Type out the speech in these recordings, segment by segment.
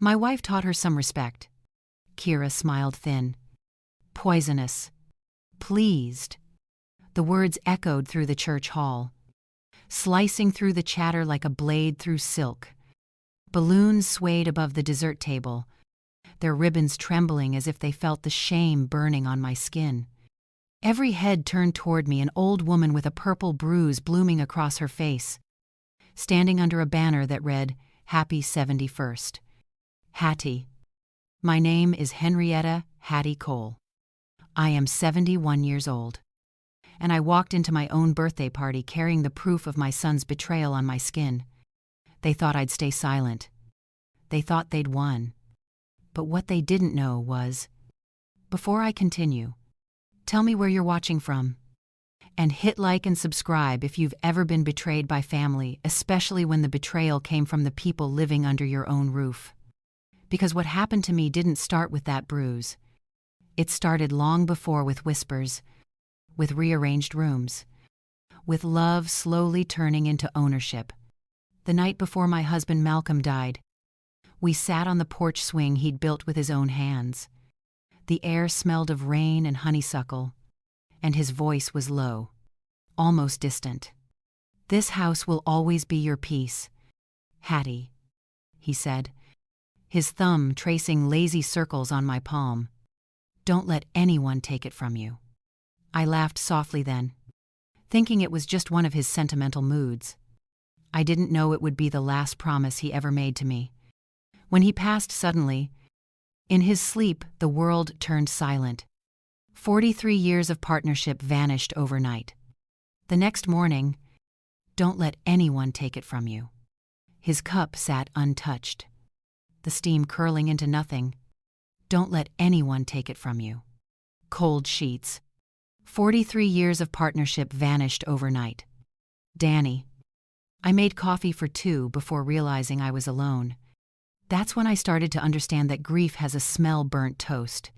My wife taught her some respect. Kira smiled thin. Poisonous. Pleased. The words echoed through the church hall, slicing through the chatter like a blade through silk. Balloons swayed above the dessert table, their ribbons trembling as if they felt the shame burning on my skin. Every head turned toward me, an old woman with a purple bruise blooming across her face, standing under a banner that read, Happy 71st. Hattie. My name is Henrietta Hattie Cole. I am 71 years old. And I walked into my own birthday party carrying the proof of my son's betrayal on my skin. They thought I'd stay silent. They thought they'd won. But what they didn't know was, before I continue, tell me where you're watching from. And hit like and subscribe if you've ever been betrayed by family, especially when the betrayal came from the people living under your own roof. Because what happened to me didn't start with that bruise. It started long before, with whispers, with rearranged rooms, with love slowly turning into ownership. The night before my husband Malcolm died, we sat on the porch swing he'd built with his own hands. The air smelled of rain and honeysuckle, and his voice was low, almost distant. This house will always be your peace, Hattie, he said, his thumb tracing lazy circles on my palm. Don't let anyone take it from you. I laughed softly then, thinking it was just one of his sentimental moods. I didn't know it would be the last promise he ever made to me. When he passed suddenly, in his sleep, the world turned silent. 43 years of partnership vanished overnight. The next morning, don't let anyone take it from you. His cup sat untouched, the steam curling into nothing. Don't let anyone take it from you. Cold sheets. 43 years of partnership vanished overnight. Danny. I made coffee for two before realizing I was alone. That's when I started to understand that grief has a smell burnt toast.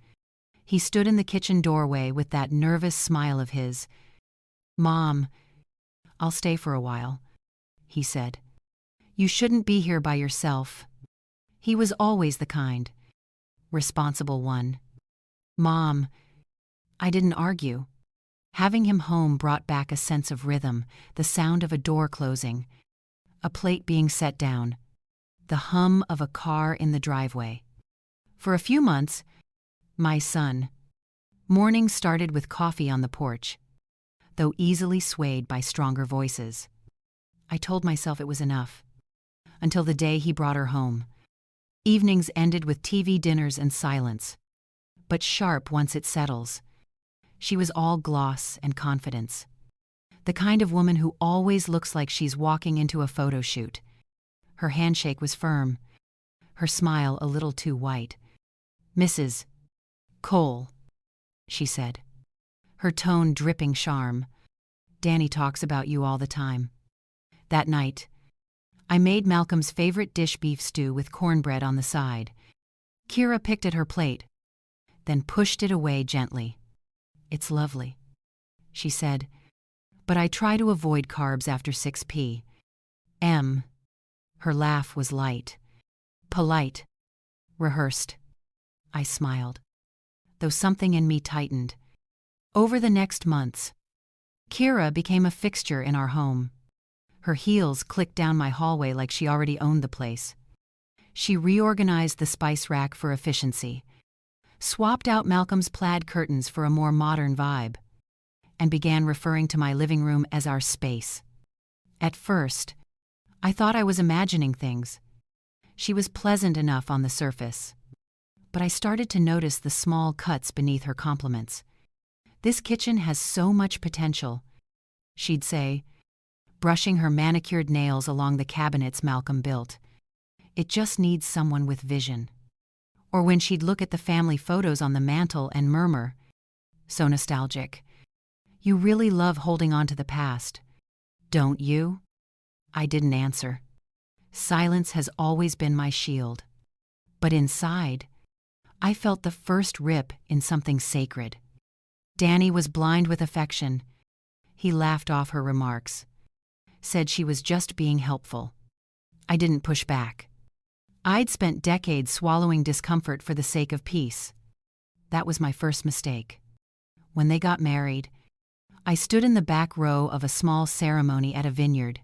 He stood in the kitchen doorway with that nervous smile of his. Mom, I'll stay for a while, he said. You shouldn't be here by yourself. He was always the kind, responsible one. Mom, I didn't argue. Having him home brought back a sense of rhythm, the sound of a door closing, a plate being set down, the hum of a car in the driveway. For a few months, my son. Mornings started with coffee on the porch, though easily swayed by stronger voices. I told myself it was enough, until the day he brought her home. Evenings ended with TV dinners and silence, but sharp once it settles. She was all gloss and confidence, the kind of woman who always looks like she's walking into a photo shoot. Her handshake was firm, her smile a little too white. Mrs. Cole, she said, her tone dripping charm. Danny talks about you all the time. That night, I made Malcolm's favorite dish, beef stew with cornbread on the side. Kira picked at her plate, then pushed it away gently. It's lovely, she said, but I try to avoid carbs after 6 p.m. Her laugh was light, polite, rehearsed. I smiled, though something in me tightened. Over the next months, Kira became a fixture in our home. Her heels clicked down my hallway like she already owned the place. She reorganized the spice rack for efficiency, swapped out Malcolm's plaid curtains for a more modern vibe, and began referring to my living room as our space. At first, I thought I was imagining things. She was pleasant enough on the surface, but I started to notice the small cuts beneath her compliments. This kitchen has so much potential, she'd say, brushing her manicured nails along the cabinets Malcolm built. It just needs someone with vision. Or when she'd look at the family photos on the mantel and murmur, so nostalgic. You really love holding on to the past, don't you? I didn't answer. Silence has always been my shield. But inside, I felt the first rip in something sacred. Danny was blind with affection. He laughed off her remarks, said she was just being helpful. I didn't push back. I'd spent decades swallowing discomfort for the sake of peace. That was my first mistake. When they got married, I stood in the back row of a small ceremony at a vineyard.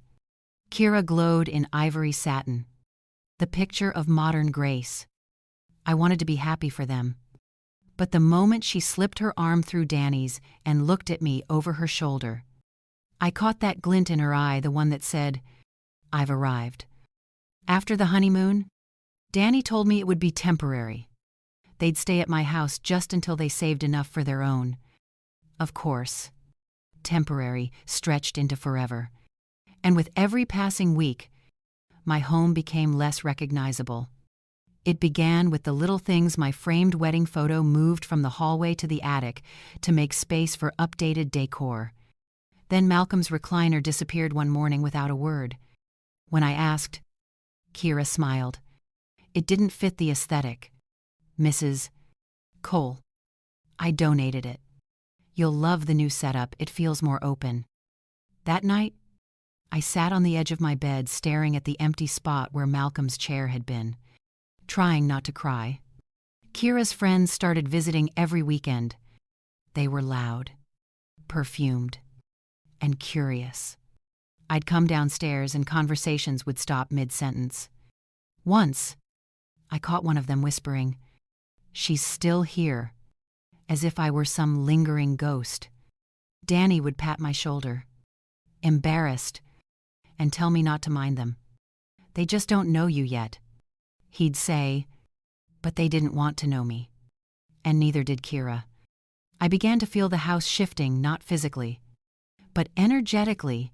Kira glowed in ivory satin, the picture of modern grace. I wanted to be happy for them. But the moment she slipped her arm through Danny's and looked at me over her shoulder, I caught that glint in her eye, the one that said, "I've arrived." After the honeymoon, Danny told me it would be temporary. They'd stay at my house just until they saved enough for their own. Of course, temporary stretched into forever. And with every passing week, my home became less recognizable. It began with the little things: my framed wedding photo moved from the hallway to the attic to make space for updated decor. Then Malcolm's recliner disappeared one morning without a word. When I asked, Kira smiled. It didn't fit the aesthetic. "Mrs. Cole, I donated it. You'll love the new setup, it feels more open." That night, I sat on the edge of my bed staring at the empty spot where Malcolm's chair had been, trying not to cry. Kira's friends started visiting every weekend. They were loud, perfumed, and curious. I'd come downstairs and conversations would stop mid-sentence. Once, I caught one of them whispering, "She's still here," as if I were some lingering ghost. Danny would pat my shoulder, embarrassed, and tell me not to mind them. "They just don't know you yet," he'd say, but they didn't want to know me. And neither did Kira. I began to feel the house shifting, not physically, but energetically.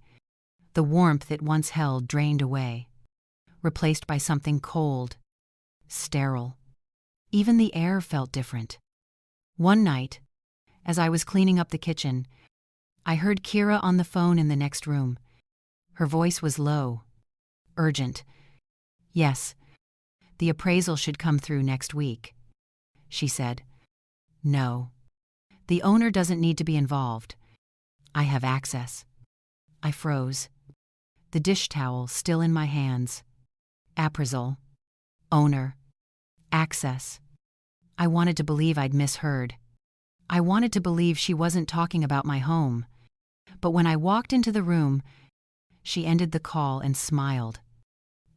The warmth it once held drained away, replaced by something cold, sterile. Even the air felt different. One night, as I was cleaning up the kitchen, I heard Kira on the phone in the next room. Her voice was low, urgent. "Yes, the appraisal should come through next week," she said. "No, the owner doesn't need to be involved. I have access." I froze, the dish towel still in my hands. Appraisal, owner, access. I wanted to believe I'd misheard. I wanted to believe she wasn't talking about my home. But when I walked into the room, she ended the call and smiled.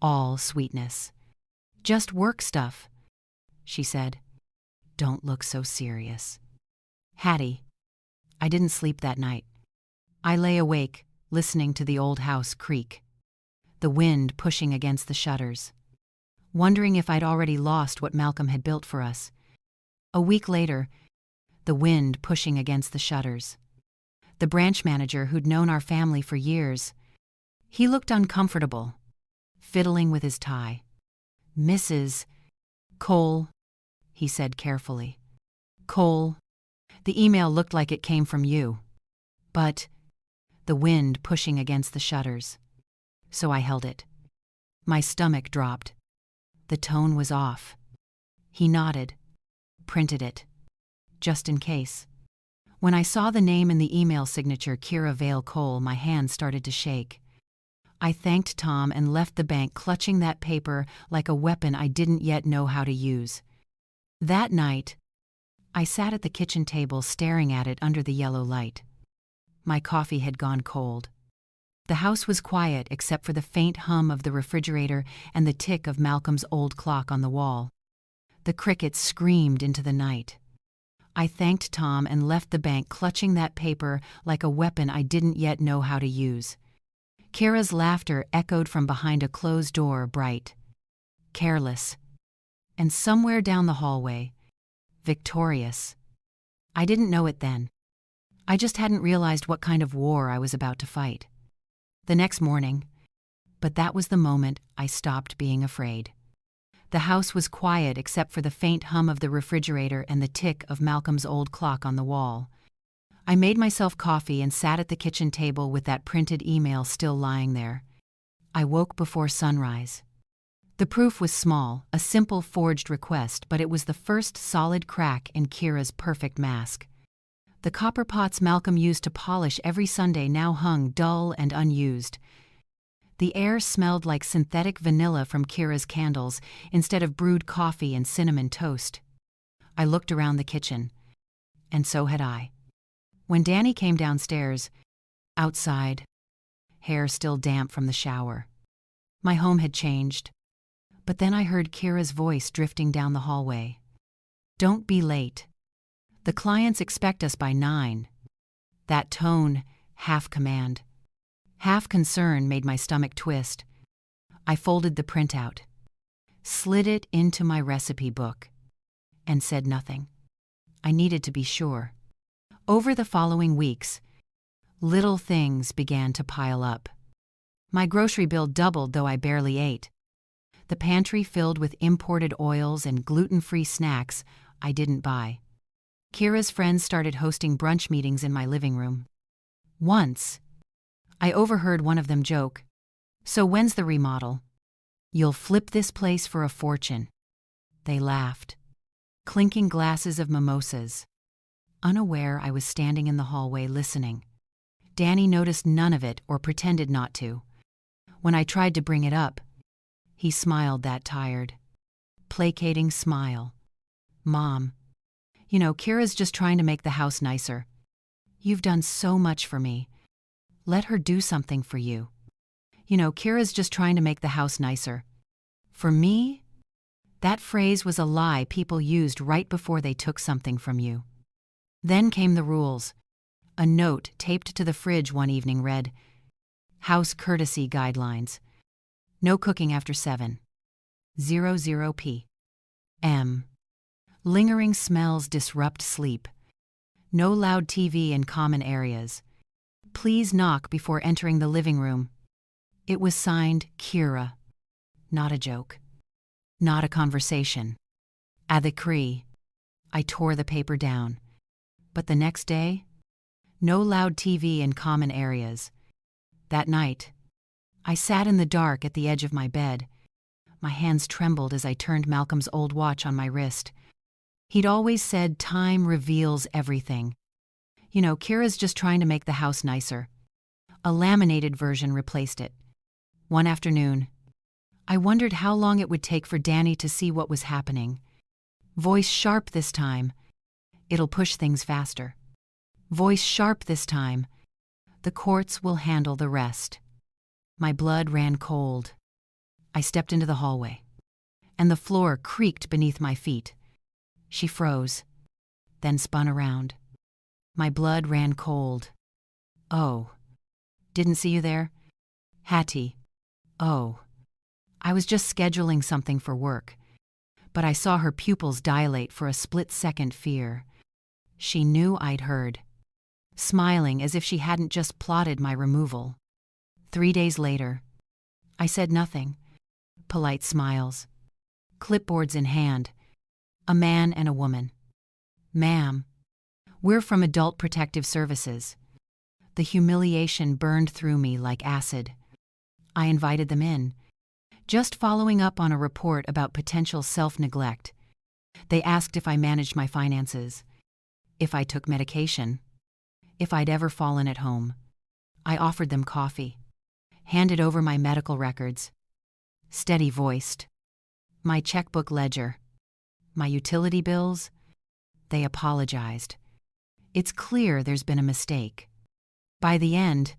All sweetness. "Just work stuff," she said. "Don't look so serious." Hattie. I didn't sleep that night. I lay awake, listening to the old house creak, the wind pushing against the shutters, wondering if I'd already lost what Malcolm had built for us. A week later, the wind pushing against the shutters. The branch manager who'd known our family for years, he looked uncomfortable, fiddling with his tie. "Mrs. Cole," he said carefully. "Cole, the email looked like it came from you." But the wind pushing against the shutters. So I held it. My stomach dropped. The tone was off. He nodded, printed it, just in case. When I saw the name in the email signature, Kira Vale Cole, my hand started to shake. I thanked Tom and left the bank clutching that paper like a weapon I didn't yet know how to use. That night, I sat at the kitchen table staring at it under the yellow light. My coffee had gone cold. The house was quiet except for the faint hum of the refrigerator and the tick of Malcolm's old clock on the wall. The crickets screamed into the night. I thanked Tom and left the bank clutching that paper like a weapon I didn't yet know how to use. Kira's laughter echoed from behind a closed door, bright, careless, and somewhere down the hallway, victorious. I didn't know it then. I just hadn't realized what kind of war I was about to fight. The next morning, but that was the moment I stopped being afraid. The house was quiet except for the faint hum of the refrigerator and the tick of Malcolm's old clock on the wall. I made myself coffee and sat at the kitchen table with that printed email still lying there. I woke before sunrise. The proof was small, a simple forged request, but it was the first solid crack in Kira's perfect mask. The copper pots Malcolm used to polish every Sunday now hung dull and unused. The air smelled like synthetic vanilla from Kira's candles instead of brewed coffee and cinnamon toast. I looked around the kitchen, and so had I. When Danny came downstairs, outside, hair still damp from the shower, my home had changed. But then I heard Kira's voice drifting down the hallway. "Don't be late. The clients expect us by 9. That tone, half command, half concern, made my stomach twist. I folded the printout, slid it into my recipe book, and said nothing. I needed to be sure. Over the following weeks, little things began to pile up. My grocery bill doubled, though I barely ate. The pantry filled with imported oils and gluten-free snacks I didn't buy. Kira's friends started hosting brunch meetings in my living room. Once, I overheard one of them joke, "So when's the remodel? You'll flip this place for a fortune." They laughed, clinking glasses of mimosas. Unaware, I was standing in the hallway listening. Danny noticed none of it or pretended not to. When I tried to bring it up, he smiled, that tired, placating smile. "Mom, Kira's just trying to make the house nicer. You've done so much for me. Let her do something for you. Kira's just trying to make the house nicer." For me, that phrase was a lie people used right before they took something from you. Then came the rules. A note taped to the fridge one evening read, "House courtesy guidelines. No cooking after 7:00 p.m. Lingering smells disrupt sleep. No loud TV in common areas. Please knock before entering the living room." It was signed Kira. Not a joke. Not a conversation. A decree. I tore the paper down. But the next day, no loud TV in common areas. That night, I sat in the dark at the edge of my bed. My hands trembled as I turned Malcolm's old watch on my wrist. He'd always said time reveals everything. Kira's just trying to make the house nicer. A laminated version replaced it. One afternoon, I wondered how long it would take for Danny to see what was happening. Voice sharp this time. It'll push things faster. Voice sharp this time. The courts will handle the rest. My blood ran cold. I stepped into the hallway, and the floor creaked beneath my feet. She froze, then spun around. My blood ran cold. "Oh, didn't see you there? Hattie. Oh." I was just scheduling something for work, but I saw her pupils dilate for a split-second fear. She knew I'd heard, smiling as if she hadn't just plotted my removal. 3 days later, I said nothing. Polite smiles. Clipboards in hand. A man and a woman. "Ma'am, we're from Adult Protective Services." The humiliation burned through me like acid. I invited them in, just following up on a report about potential self-neglect. They asked if I managed my finances, if I took medication, if I'd ever fallen at home. I offered them coffee, handed over my medical records, steady-voiced, my checkbook ledger, my utility bills. They apologized. It's clear there's been a mistake. By the end,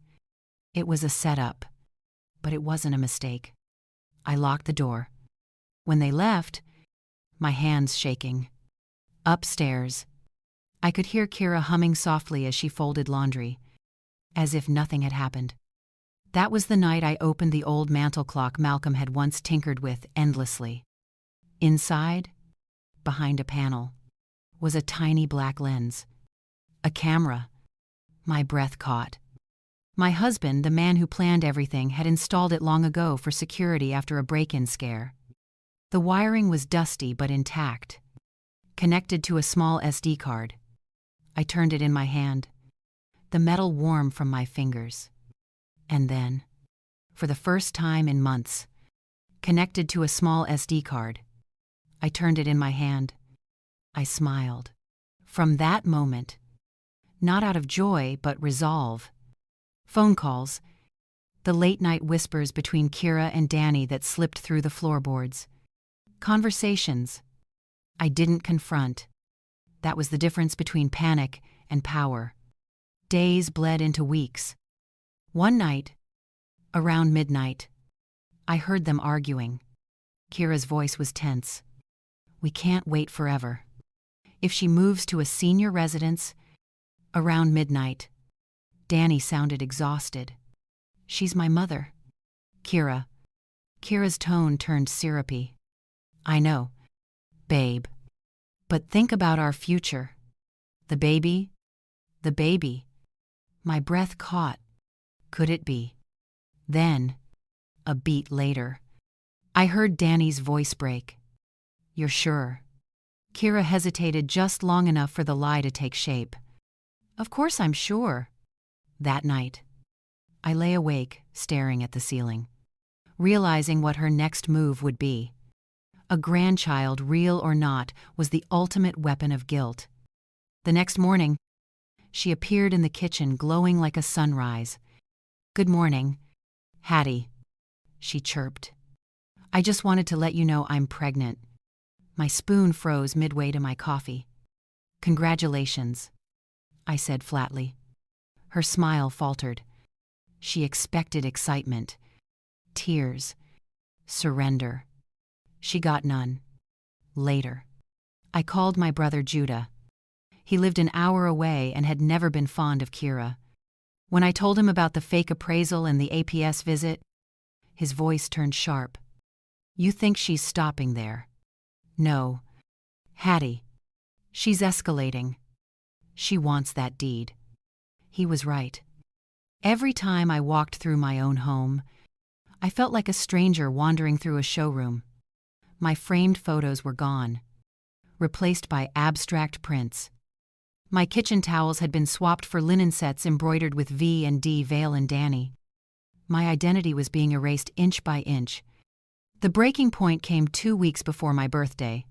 it was a setup, but it wasn't a mistake. I locked the door. When they left, my hands shaking. Upstairs, I could hear Kira humming softly as she folded laundry, as if nothing had happened. That was the night I opened the old mantel clock Malcolm had once tinkered with endlessly. Inside, behind a panel, was a tiny black lens. A camera. My breath caught. My husband, the man who planned everything, had installed it long ago for security after a break-in scare. The wiring was dusty but intact, connected to a small SD card. I turned it in my hand, the metal warm from my fingers. And then, for the first time in months, connected to a small SD card, I turned it in my hand. I smiled. From that moment, not out of joy but resolve. Phone calls. The late-night whispers between Kira and Danny that slipped through the floorboards. Conversations I didn't confront. That was the difference between panic and power. Days bled into weeks. One night, around midnight, I heard them arguing. Kira's voice was tense. "We can't wait forever. If she moves to a senior residence..." Around midnight, Danny sounded exhausted. "She's my mother." "Kira." Kira's tone turned syrupy. "I know, babe. But think about our future. The baby. The baby." My breath caught. Could it be? Then, a beat later, I heard Danny's voice break. "You're sure?" Kira hesitated just long enough for the lie to take shape. "Of course I'm sure." That night, I lay awake, staring at the ceiling, realizing what her next move would be. A grandchild, real or not, was the ultimate weapon of guilt. The next morning, she appeared in the kitchen glowing like a sunrise. "Good morning, Hattie," she chirped. "I just wanted to let you know I'm pregnant." My spoon froze midway to my coffee. "Congratulations," I said flatly. Her smile faltered. She expected excitement, tears, surrender. She got none. Later, I called my brother Judah. He lived an hour away and had never been fond of Kira. When I told him about the fake appraisal and the APS visit, his voice turned sharp. "You think she's stopping there?" "No, Hattie. She's escalating. She wants that deed." He was right. Every time I walked through my own home, I felt like a stranger wandering through a showroom. My framed photos were gone, replaced by abstract prints. My kitchen towels had been swapped for linen sets embroidered with V and D, Vale and Danny. My identity was being erased inch by inch. The breaking point came 2 weeks before my birthday.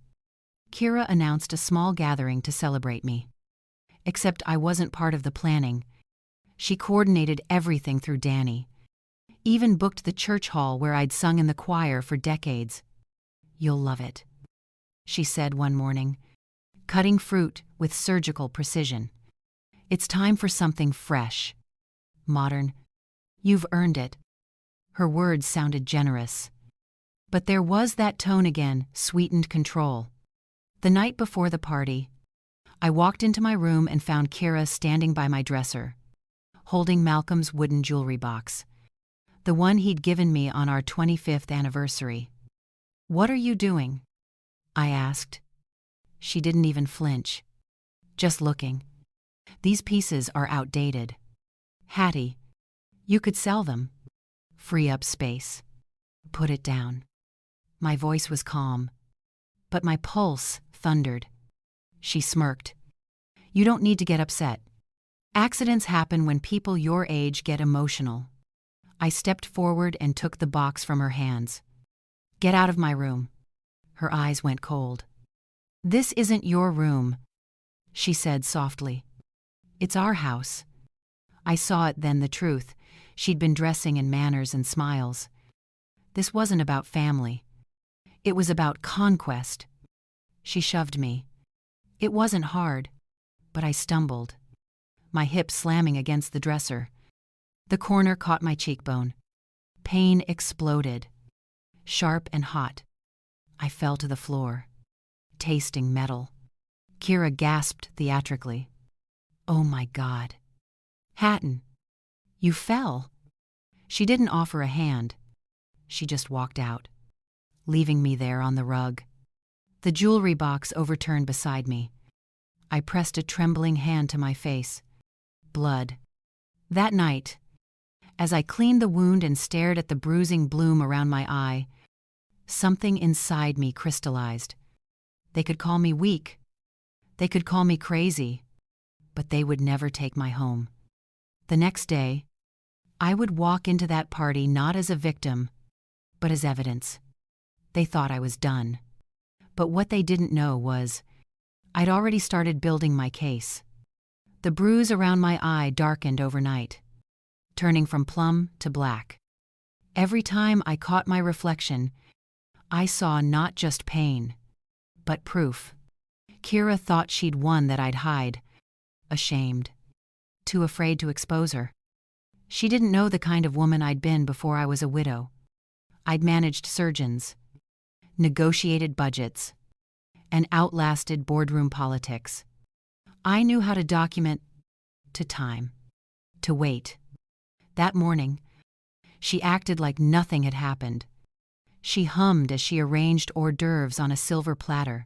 Kira announced a small gathering to celebrate me. Except I wasn't part of the planning. She coordinated everything through Danny. Even booked the church hall where I'd sung in the choir for decades. "You'll love it," she said one morning, cutting fruit with surgical precision. "It's time for something fresh, modern. You've earned it." Her words sounded generous. But there was that tone again, sweetened control. The night before the party, I walked into my room and found Kira standing by my dresser, holding Malcolm's wooden jewelry box, the one he'd given me on our 25th anniversary. "What are you doing?" I asked. She didn't even flinch. "Just looking. These pieces are outdated. Hattie, you could sell them. Free up space. Put it down." My voice was calm, but my pulse thundered. She smirked. "You don't need to get upset. Accidents happen when people your age get emotional." I stepped forward and took the box from her hands. "Get out of my room." Her eyes went cold. "This isn't your room," she said softly. "It's our house." I saw it then, the truth. She'd been dressing in manners and smiles. This wasn't about family. It was about conquest. She shoved me. It wasn't hard, but I stumbled, my hip slamming against the dresser. The corner caught my cheekbone. Pain exploded, sharp and hot. I fell to the floor, tasting metal. Kira gasped theatrically. "Oh my God. Hatton, you fell." She didn't offer a hand. She just walked out, leaving me there on the rug. The jewelry box overturned beside me. I pressed a trembling hand to my face. Blood. That night, as I cleaned the wound and stared at the bruising bloom around my eye, something inside me crystallized. They could call me weak. They could call me crazy. But they would never take my home. The next day, I would walk into that party not as a victim, but as evidence. They thought I was done. But what they didn't know was, I'd already started building my case. The bruise around my eye darkened overnight, turning from plum to black. Every time I caught my reflection, I saw not just pain, but proof. Kira thought she'd won that I'd hide, ashamed, too afraid to expose her. She didn't know the kind of woman I'd been before I was a widow. I'd managed surgeons, negotiated budgets, and outlasted boardroom politics. I knew how to document, to time, to wait. That morning, she acted like nothing had happened. She hummed as she arranged hors d'oeuvres on a silver platter,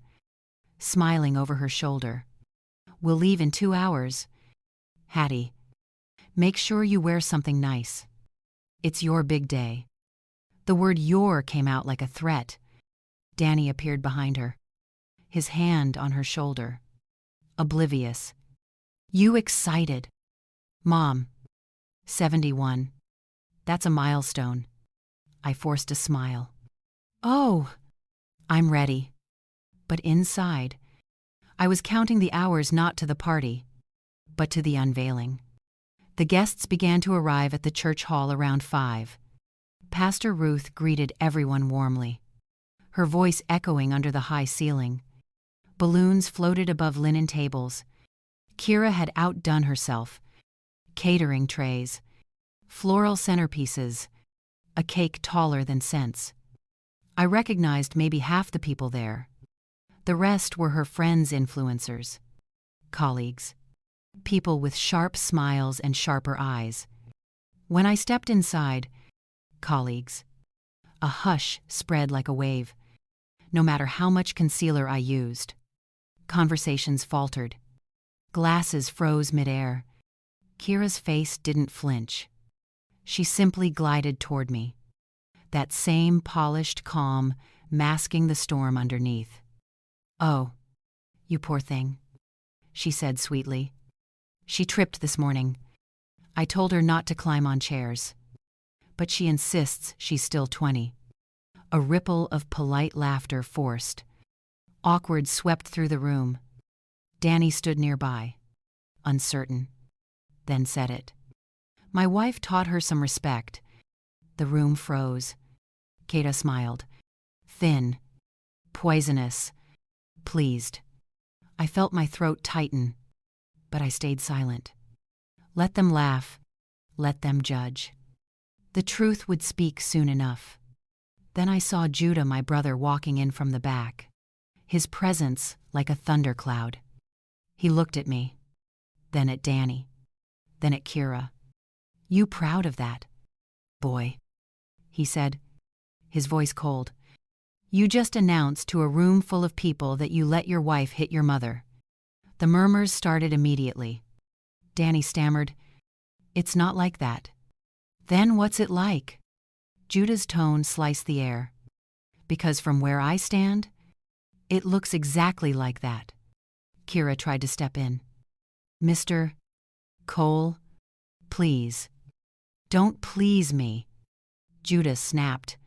smiling over her shoulder. "We'll leave in 2 hours. Hattie, make sure you wear something nice. It's your big day." The word "your" came out like a threat. Danny appeared behind her, his hand on her shoulder. Oblivious. "You excited?" "Mom, 71. That's a milestone." I forced a smile. "Oh, I'm ready." But inside, I was counting the hours not to the party, but to the unveiling. The guests began to arrive at the church hall around 5. Pastor Ruth greeted everyone warmly, her voice echoing under the high ceiling. Balloons floated above linen tables. Kira had outdone herself. Catering trays, floral centerpieces, a cake taller than scents. I recognized maybe half the people there. The rest were her friends' influencers, colleagues, people with sharp smiles and sharper eyes. When I stepped inside, colleagues, a hush spread like a wave, no matter how much concealer I used. Conversations faltered. Glasses froze midair. Kira's face didn't flinch. She simply glided toward me, that same polished calm masking the storm underneath. "Oh, you poor thing," she said sweetly. "She tripped this morning. I told her not to climb on chairs. But she insists she's still 20. A ripple of polite laughter forced. Awkward swept through the room. Danny stood nearby, uncertain, then said it. My wife taught her some respect. The room froze. Kata smiled. Thin, poisonous, pleased. I felt my throat tighten, but I stayed silent. Let them laugh. Let them judge. The truth would speak soon enough. Then I saw Judah, my brother, walking in from the back, his presence like a thundercloud. He looked at me, then at Danny, then at Kira. "You proud of that, boy?" he said, his voice cold. "You just announced to a room full of people that you let your wife hit your mother." The murmurs started immediately. Danny stammered, "It's not like that." "Then what's it like?" Judah's tone sliced the air. "Because from where I stand, it looks exactly like that." Kira tried to step in. "Mr. Cole, please. Don't please me." Judah snapped.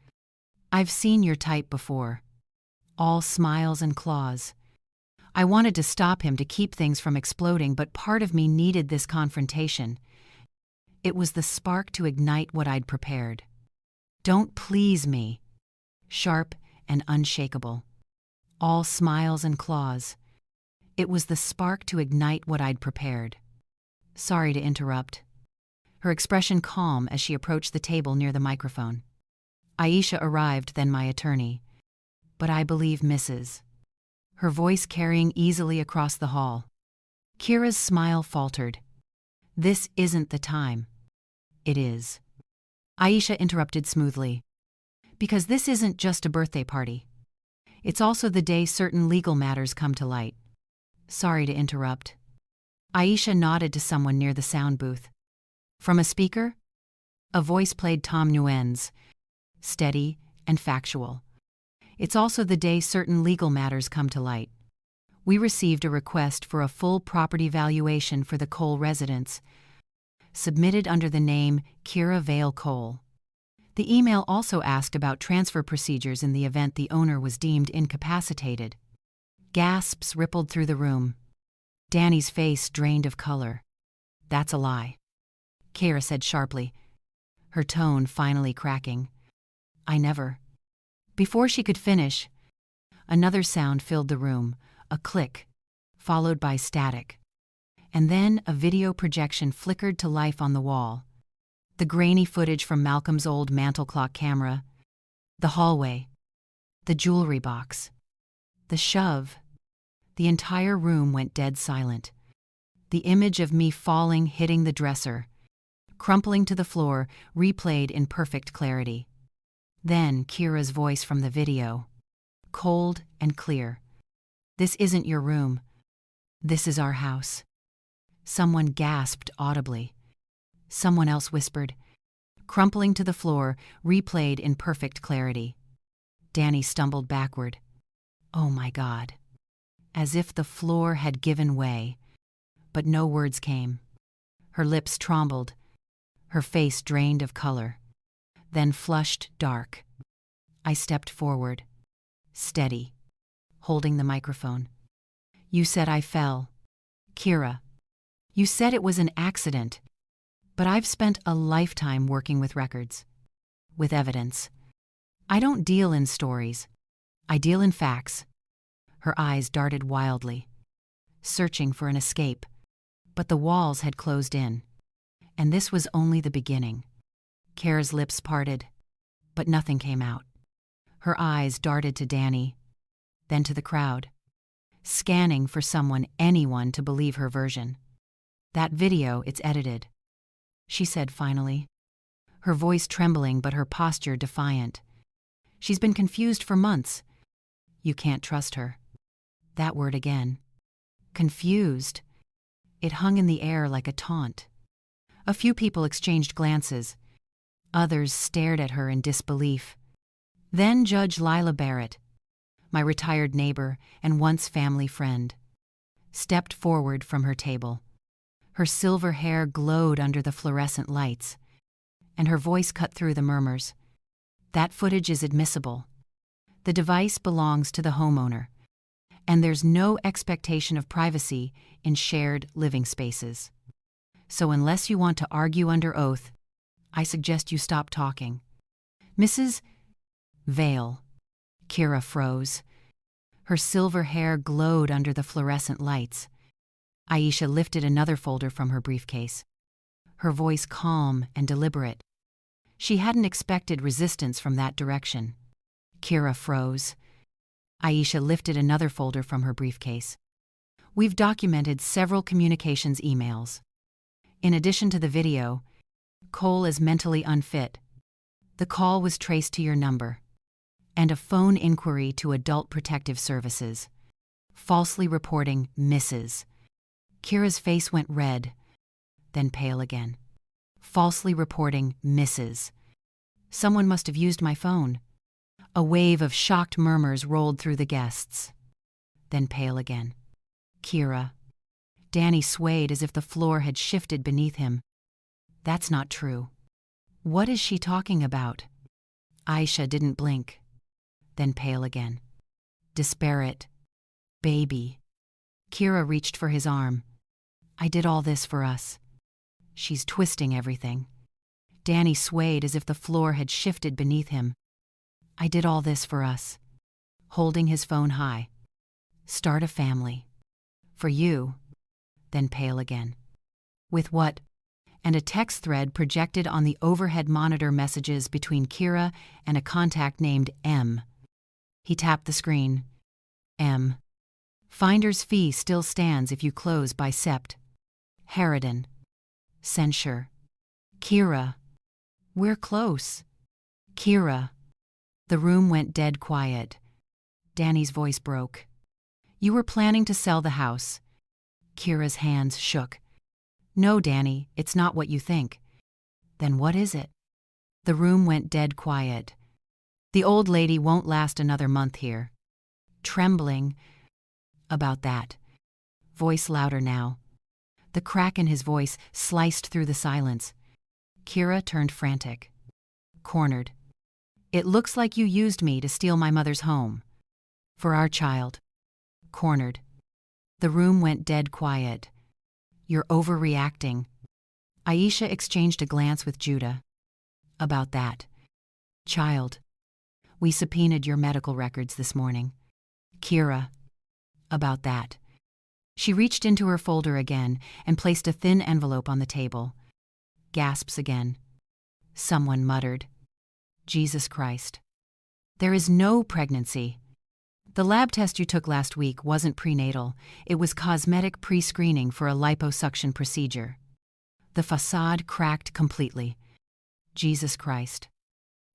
"I've seen your type before. All smiles and claws." I wanted to stop him to keep things from exploding, but part of me needed this confrontation. It was the spark to ignite what I'd prepared. "Don't please me." Sharp and unshakable. All smiles and claws. It was the spark to ignite what I'd prepared. "Sorry to interrupt." Her expression calm as she approached the table near the microphone. Aisha arrived, then my attorney. "But I believe Mrs." Her voice carrying easily across the hall. Kira's smile faltered. "This isn't the time." "It is." Aisha interrupted smoothly. "Because this isn't just a birthday party. It's also the day certain legal matters come to light." "Sorry to interrupt." Aisha nodded to someone near the sound booth. From a speaker, a voice played Tom Nguyen's, steady and factual. "It's also the day certain legal matters come to light. We received a request for a full property valuation for the Cole residence, submitted under the name Kira Vale Cole. The email also asked about transfer procedures in the event the owner was deemed incapacitated." Gasps rippled through the room. Danny's face drained of color. "That's a lie," Kira said sharply. her tone finally cracking. I never. Before she could finish, another sound filled the room, a click, followed by static. And then a video projection flickered to life on the wall. The grainy footage from Malcolm's old mantel clock camera, the hallway, the jewelry box, the shove. The entire room went dead silent. The image of me falling, hitting the dresser, crumpling to the floor, replayed in perfect clarity. Then Kira's voice from the video, cold and clear. This isn't your room. This is our house. Someone gasped audibly. Someone else whispered, crumpling to the floor, replayed in perfect clarity. Danny stumbled backward. Oh my God. As if the floor had given way. But no words came. Her lips trembled, her face drained of color, then flushed dark. I stepped forward, steady, holding the microphone. You said I fell. Kira, you said it was an accident. But I've spent a lifetime working with records, with evidence. I don't deal in stories. I deal in facts. Her eyes darted wildly, searching for an escape. But the walls had closed in. And this was only the beginning. Kira's lips parted, but nothing came out. Her eyes darted to Danny, then to the crowd, scanning for anyone to believe her version. That video, it's edited, she said finally, her voice trembling but her posture defiant. She's been confused for months. You can't trust her. That word again. Confused. It hung in the air like a taunt. A few people exchanged glances. Others stared at her in disbelief. Then Judge Lila Barrett, my retired neighbor and once family friend, stepped forward from her table. Her silver hair glowed under the fluorescent lights, and her voice cut through the murmurs. That footage is admissible. The device belongs to the homeowner, and there's no expectation of privacy in shared living spaces. So unless you want to argue under oath, I suggest you stop talking. Mrs. Vale. Kira froze. Her silver hair glowed under the fluorescent lights. Aisha lifted another folder from her briefcase, her voice calm and deliberate. She hadn't expected resistance from that direction. Kira froze. Aisha lifted another folder from her briefcase. We've documented several communications emails. In addition to the video, Cole is mentally unfit. The call was traced to your number. And a phone inquiry to Adult Protective Services, falsely reporting Mrs. Kira's face went red, then pale again. Falsely reporting Mrs. Someone must have used my phone. A wave of shocked murmurs rolled through the guests, then pale again. Kira. Danny swayed as if the floor had shifted beneath him. That's not true. What is she talking about? Aisha didn't blink, then pale again. Disparate. Baby. Kira reached for his arm. I did all this for us. She's twisting everything. Danny swayed as if the floor had shifted beneath him. I did all this for us. Holding his phone high. Start a family. For you. Then pale again. With what? And a text thread projected on the overhead monitor messages between Kira and a contact named M. He tapped the screen. M. Finder's fee still stands if you close by Sept. Harridan. Censure. Kira. We're close. Kira. The room went dead quiet. Danny's voice broke. You were planning to sell the house. Kira's hands shook. No, Danny, it's not what you think. Then what is it? The room went dead quiet. The old lady won't last another month here. Trembling. About that. Voice louder now. The crack in his voice sliced through the silence. Kira turned frantic. Cornered. It looks like you used me to steal my mother's home. For our child. Cornered. The room went dead quiet. You're overreacting. Aisha exchanged a glance with Judah. About that. Child. We subpoenaed your medical records this morning. Kira. About that. She reached into her folder again and placed a thin envelope on the table. Gasps again. Someone muttered. Jesus Christ. There is no pregnancy. The lab test you took last week wasn't prenatal. It was cosmetic pre-screening for a liposuction procedure. The facade cracked completely. Jesus Christ.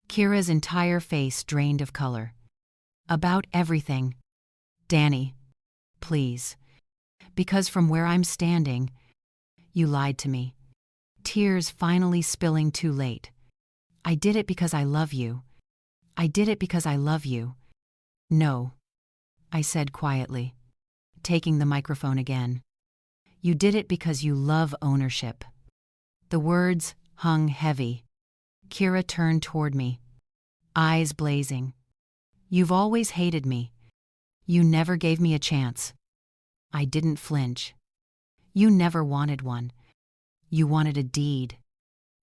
Kira's entire face drained of color. About everything. Danny. Please. Because from where I'm standing, you lied to me. Tears finally spilling too late. I did it because I love you. I did it because I love you. No. I said quietly, taking the microphone again. You did it because you love ownership. The words hung heavy. Kira turned toward me, eyes blazing. You've always hated me. You never gave me a chance. I didn't flinch. You never wanted one. You wanted a deed.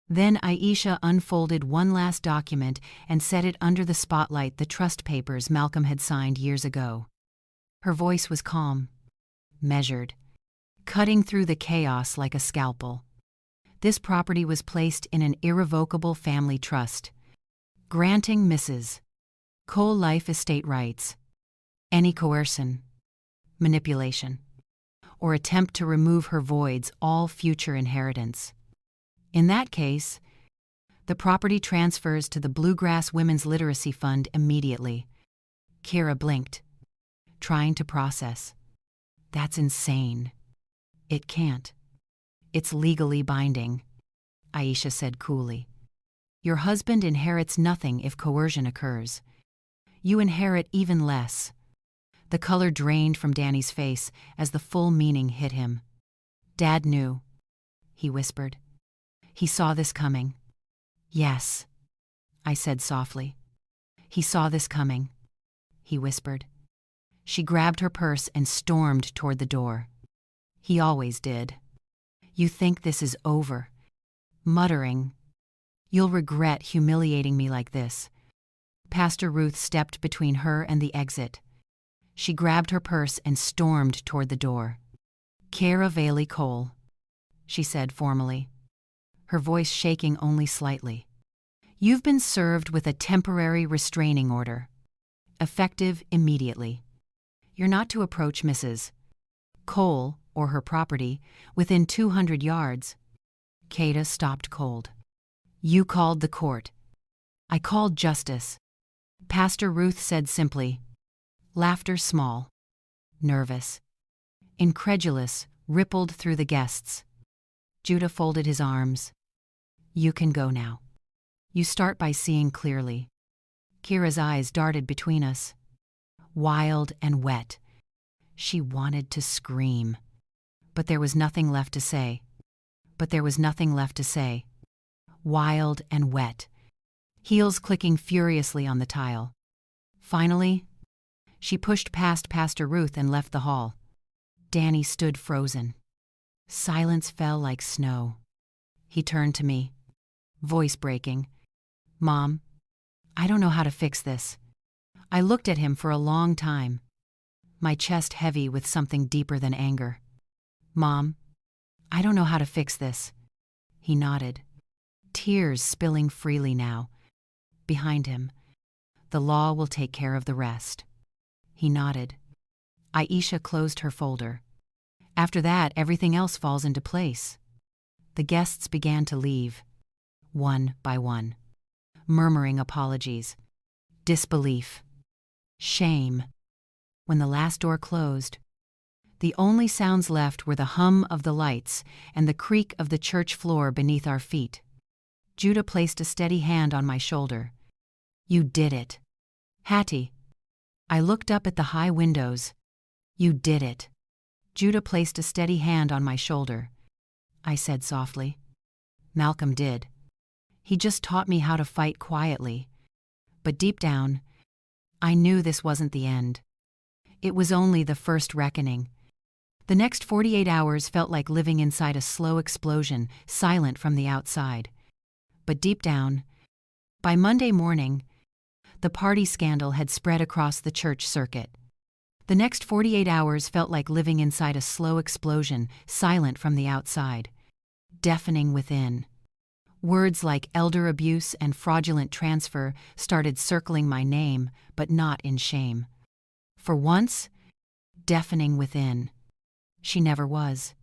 Then Aisha unfolded one last document and set it under the spotlight, the trust papers Malcolm had signed years ago. Her voice was calm, measured, cutting through the chaos like a scalpel. This property was placed in an irrevocable family trust, granting Mrs. Cole life estate rights. Any coercion, manipulation, or attempt to remove her voids all future inheritance. In that case, the property transfers to the Bluegrass Women's Literacy Fund immediately. Kira blinked, trying to process. That's insane. It can't. It's legally binding, Aisha said coolly. Your husband inherits nothing if coercion occurs. You inherit even less. The color drained from Danny's face as the full meaning hit him. Dad knew, he whispered. He saw this coming. Yes, I said softly. He saw this coming, he whispered. She grabbed her purse and stormed toward the door. He always did. You think this is over, muttering. You'll regret humiliating me like this. Pastor Ruth stepped between her and the exit. She grabbed her purse and stormed toward the door. Kira Hattie Cole, she said formally, her voice shaking only slightly. You've been served with a temporary restraining order, effective immediately. You're not to approach Mrs. Cole or her property within 200 yards. Kata stopped cold. You called the court. I called justice. Pastor Ruth said simply. Laughter small, nervous, incredulous, rippled through the guests. Judah folded his arms. You can go now. You start by seeing clearly. Kira's eyes darted between us. Wild and wet. She wanted to scream. But there was nothing left to say. Wild and wet. Heels clicking furiously on the tile. Finally, she pushed past Pastor Ruth and left the hall. Danny stood frozen. Silence fell like snow. He turned to me, voice breaking. Mom, I don't know how to fix this. I looked at him for a long time, my chest heavy with something deeper than anger. Mom, I don't know how to fix this. He nodded, tears spilling freely now. Behind him, the law will take care of the rest. He nodded. Aisha closed her folder. After that, everything else falls into place. The guests began to leave, one by one, murmuring apologies, disbelief, shame. When the last door closed, the only sounds left were the hum of the lights and the creak of the church floor beneath our feet. Judah placed a steady hand on my shoulder. You did it. Hattie. I looked up at the high windows. You did it. Judah placed a steady hand on my shoulder. I said softly. Malcolm did. He just taught me how to fight quietly. But deep down, I knew this wasn't the end. It was only the first reckoning. The next 48 hours felt like living inside a slow explosion, silent from the outside. But deep down, By Monday morning, the party scandal had spread across the church circuit. The next 48 hours felt like living inside a slow explosion, silent from the outside, deafening within. Words like elder abuse and fraudulent transfer started circling my name, but not in shame. For once, deafening within. She never was.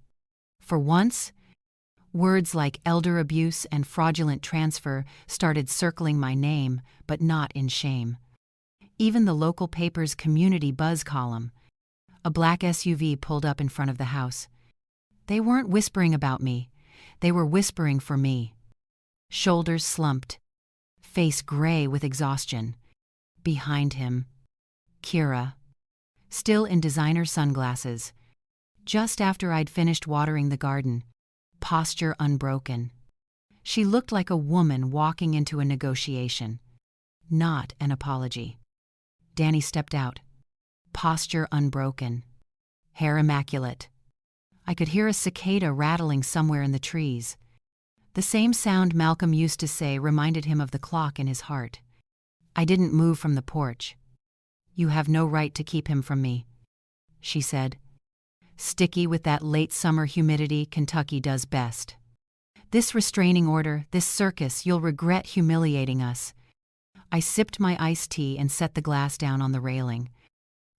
For once, words like elder abuse and fraudulent transfer started circling my name, but not in shame. Even the local paper's community buzz column. A black SUV pulled up in front of the house. They weren't whispering about me. They were whispering for me. Shoulders slumped, face gray with exhaustion. Behind him, Kira, still in designer sunglasses. Just after I'd finished watering the garden, posture unbroken. She looked like a woman walking into a negotiation, not an apology. Danny stepped out, posture unbroken, hair immaculate. I could hear a cicada rattling somewhere in the trees. The same sound Malcolm used to say reminded him of the clock in his heart. I didn't move from the porch. "You have no right to keep him from me," she said, sticky with that late summer humidity Kentucky does best. "This restraining order, this circus, you'll regret humiliating us." I sipped my iced tea and set the glass down on the railing.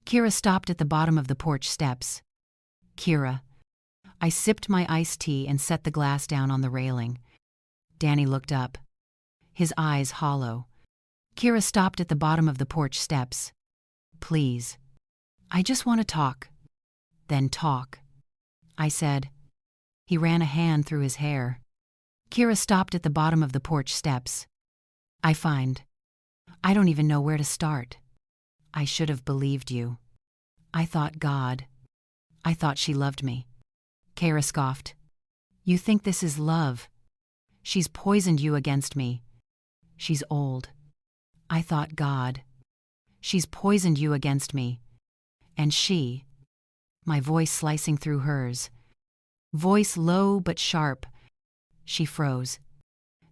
Kira stopped at the bottom of the porch steps. Kira. I sipped my iced tea and set the glass down on the railing. Danny looked up, his eyes hollow. Kira stopped at the bottom of the porch steps. "Please. I just want to talk." "Then talk," I said. He ran a hand through his hair. Kira stopped at the bottom of the porch steps. I don't even know where to start. I should have believed you. I thought God. I thought she loved me." Kira scoffed. "You think this is love? She's poisoned you against me. She's old. I thought God. She's poisoned you against me. And she," my voice slicing through hers, voice low but sharp. She froze.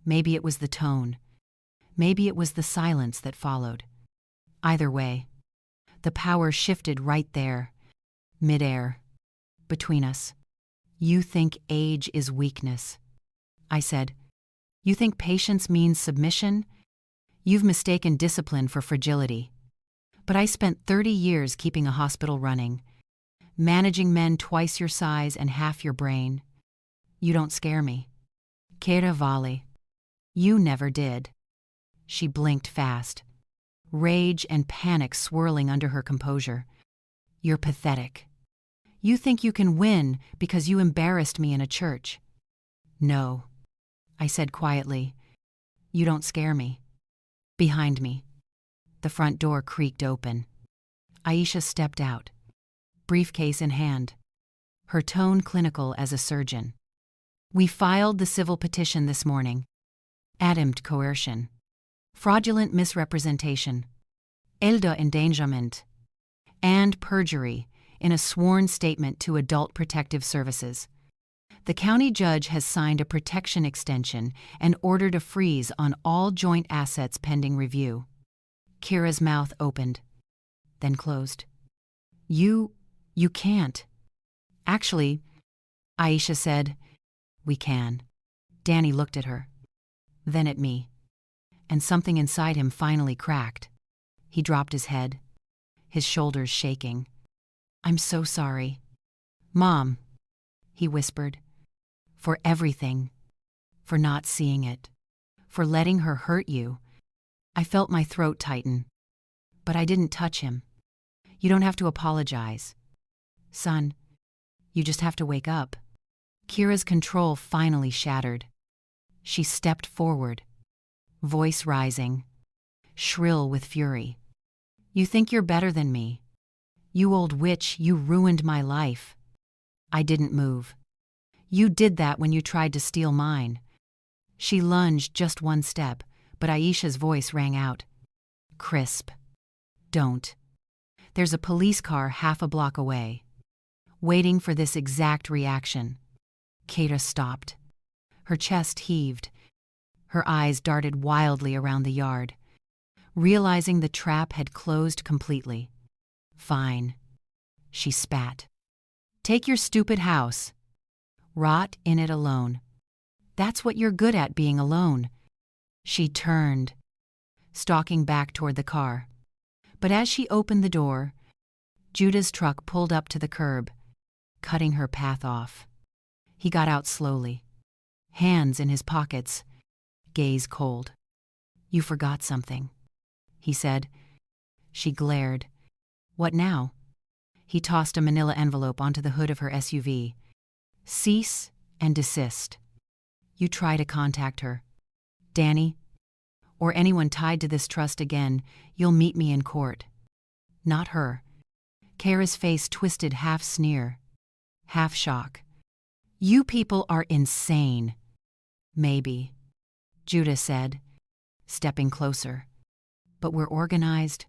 Maybe it was the tone. Maybe it was the silence that followed. Either way, the power shifted right there, midair, between us. "You think age is weakness," I said. "You think patience means submission? You've mistaken discipline for fragility. But I spent 30 years keeping a hospital running, managing men twice your size and half your brain. You don't scare me." Kira Valley. "You never did." She blinked fast, rage and panic swirling under her composure. "You're pathetic. You think you can win because you embarrassed me in a church." "No," I said quietly. "You don't scare me." Behind me, the front door creaked open. Aisha stepped out, briefcase in hand, her tone clinical as a surgeon. "We filed the civil petition this morning. Attempt coercion, fraudulent misrepresentation, elder endangerment, and perjury in a sworn statement to Adult Protective Services. The county judge has signed a protection extension and ordered a freeze on all joint assets pending review." Kira's mouth opened, then closed. You can't." "Actually," Aisha said, "we can." Danny looked at her, then at me, and something inside him finally cracked. He dropped his head, his shoulders shaking. "I'm so sorry. Mom," he whispered, "for everything, for not seeing it, for letting her hurt you." I felt my throat tighten, but I didn't touch him. "You don't have to apologize. Son, you just have to wake up." Kira's control finally shattered. She stepped forward, voice rising, shrill with fury. "You think you're better than me? You old witch, you ruined my life." I didn't move. "You did that when you tried to steal mine." She lunged just one step, but Aisha's voice rang out. Crisp. "Don't. There's a police car half a block away, waiting for this exact reaction." Kira stopped. Her chest heaved. Her eyes darted wildly around the yard, realizing the trap had closed completely. "Fine," she spat. "Take your stupid house. Rot in it alone. That's what you're good at, being alone." She turned, stalking back toward the car. But as she opened the door, Judah's truck pulled up to the curb, cutting her path off. He got out slowly, hands in his pockets, gaze cold. "You forgot something," he said. She glared. "What now?" He tossed a manila envelope onto the hood of her SUV. "Cease and desist. You try to contact her, Danny, or anyone tied to this trust again, you'll meet me in court." "Not her." Kara's face twisted, half sneer, half shock. "You people are insane." "Maybe," Judah said, stepping closer. "But we're organized."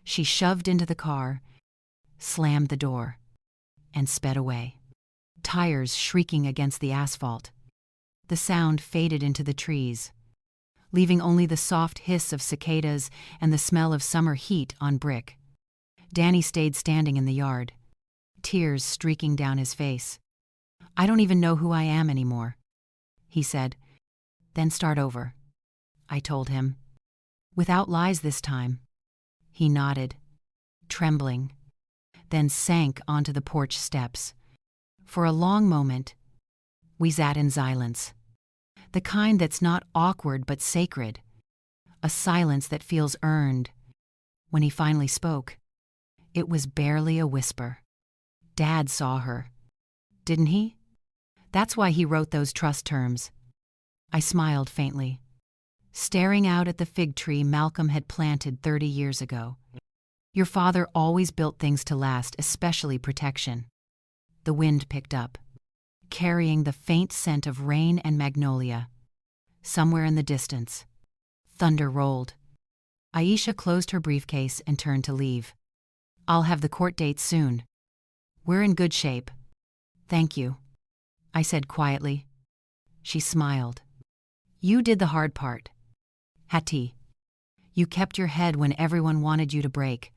She shoved into the car, slammed the door, and sped away, tires shrieking against the asphalt. The sound faded into the trees, leaving only the soft hiss of cicadas and the smell of summer heat on brick. Danny stayed standing in the yard, tears streaking down his face. "I don't even know who I am anymore," he said. "Then start over," I told him. "Without lies this time." He nodded, trembling, then sank onto the porch steps. For a long moment, we sat in silence. The kind that's not awkward but sacred. A silence that feels earned. When he finally spoke, it was barely a whisper. "Dad saw her, didn't he? That's why he wrote those trust terms." I smiled faintly, staring out at the fig tree Malcolm had planted 30 years ago. "Your father always built things to last, especially protection." The wind picked up, carrying the faint scent of rain and magnolia. Somewhere in the distance, thunder rolled. Aisha closed her briefcase and turned to leave. "I'll have the court date soon. We're in good shape." "Thank you," I said quietly. She smiled. "You did the hard part, Hattie. You kept your head when everyone wanted you to break."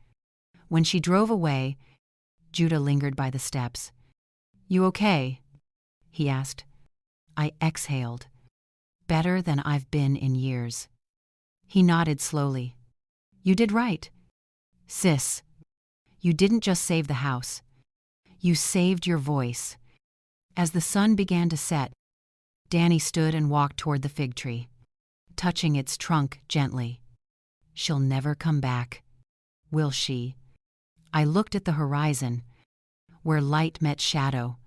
When she drove away, Judah lingered by the steps. "You okay?" he asked. I exhaled. "Better than I've been in years." He nodded slowly. "You did right. Sis, you didn't just save the house. You saved your voice." As the sun began to set, Danny stood and walked toward the fig tree, touching its trunk gently. "She'll never come back, will she?" I looked at the horizon, where light met shadow.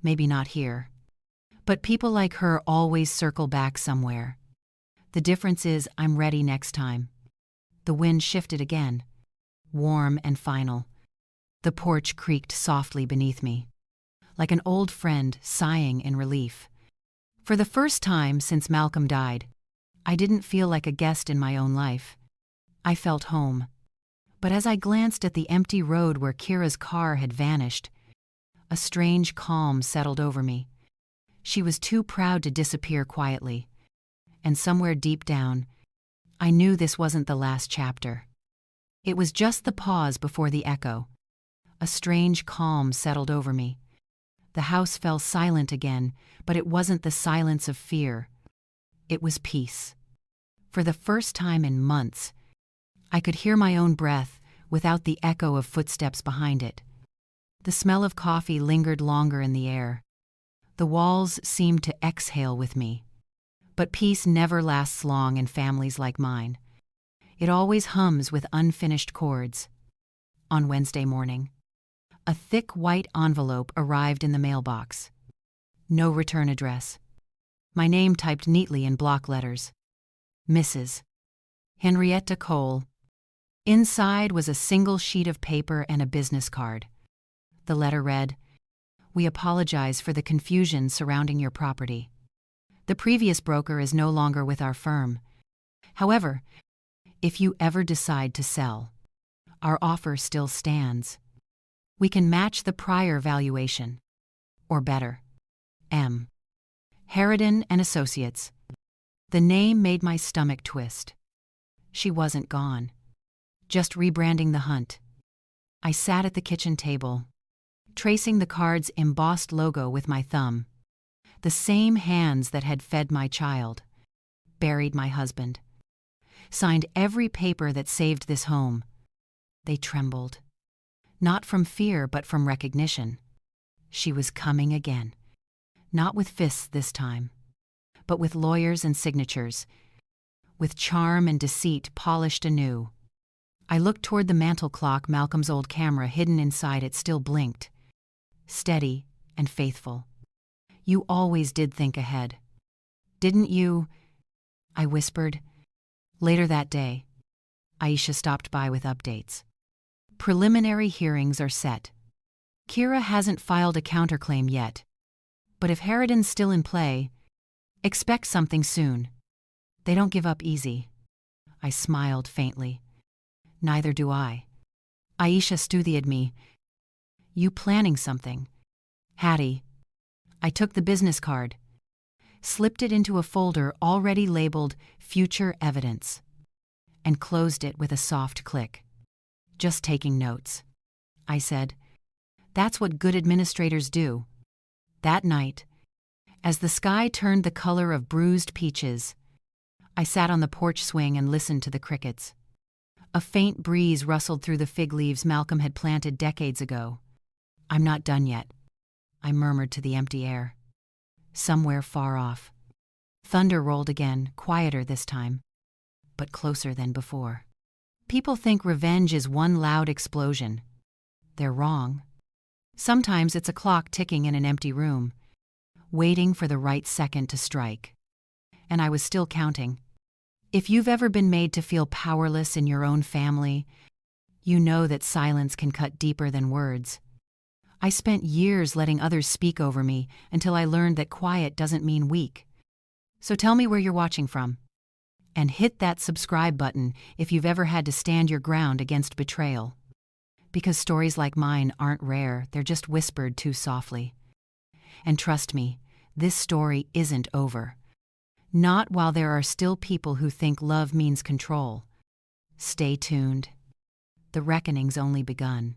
Maybe not here. But people like her always circle back somewhere. The difference is I'm ready next time. The wind shifted again, warm and final. The porch creaked softly beneath me, like an old friend sighing in relief. For the first time since Malcolm died, I didn't feel like a guest in my own life. I felt home. But as I glanced at the empty road where Kira's car had vanished, a strange calm settled over me. She was too proud to disappear quietly. And somewhere deep down, I knew this wasn't the last chapter. It was just the pause before the echo. A strange calm settled over me. The house fell silent again, but it wasn't the silence of fear. It was peace. For the first time in months, I could hear my own breath without the echo of footsteps behind it. The smell of coffee lingered longer in the air. The walls seemed to exhale with me. But peace never lasts long in families like mine. It always hums with unfinished chords. On Wednesday morning, a thick white envelope arrived in the mailbox. No return address. My name typed neatly in block letters. Mrs. Hattie Cole. Inside was a single sheet of paper and a business card. The letter read, "We apologize for the confusion surrounding your property. The previous broker is no longer with our firm. However, if you ever decide to sell, our offer still stands. We can match the prior valuation, or better. M. Harridan and Associates." The name made my stomach twist. She wasn't gone. Just rebranding the hunt. I sat at the kitchen table, tracing the card's embossed logo with my thumb. The same hands that had fed my child, buried my husband, signed every paper that saved this home. They trembled. Not from fear, but from recognition. She was coming again. Not with fists this time, but with lawyers and signatures, with charm and deceit polished anew. I looked toward the mantel clock. Malcolm's old camera hidden inside it still blinked, steady and faithful. You always did think ahead. Didn't you? I whispered. Later that day, Aisha stopped by with updates. Preliminary hearings are set. Kira hasn't filed a counterclaim yet. But if Harridan's still in play, expect something soon. They don't give up easy. I smiled faintly. Neither do I. Aisha studied me. You planning something? Hattie. I took the business card, slipped it into a folder already labeled Future Evidence, and closed it with a soft click. Just taking notes, I said. That's what good administrators do. That night, as the sky turned the color of bruised peaches, I sat on the porch swing and listened to the crickets. A faint breeze rustled through the fig leaves Malcolm had planted decades ago. I'm not done yet, I murmured to the empty air. Somewhere far off, thunder rolled again, quieter this time, but closer than before. People think revenge is one loud explosion. They're wrong. Sometimes it's a clock ticking in an empty room, waiting for the right second to strike. And I was still counting. If you've ever been made to feel powerless in your own family, you know that silence can cut deeper than words. I spent years letting others speak over me until I learned that quiet doesn't mean weak. So tell me where you're watching from. And hit that subscribe button if you've ever had to stand your ground against betrayal. Because stories like mine aren't rare, they're just whispered too softly. And trust me, this story isn't over. Not while there are still people who think love means control. Stay tuned. The reckoning's only begun.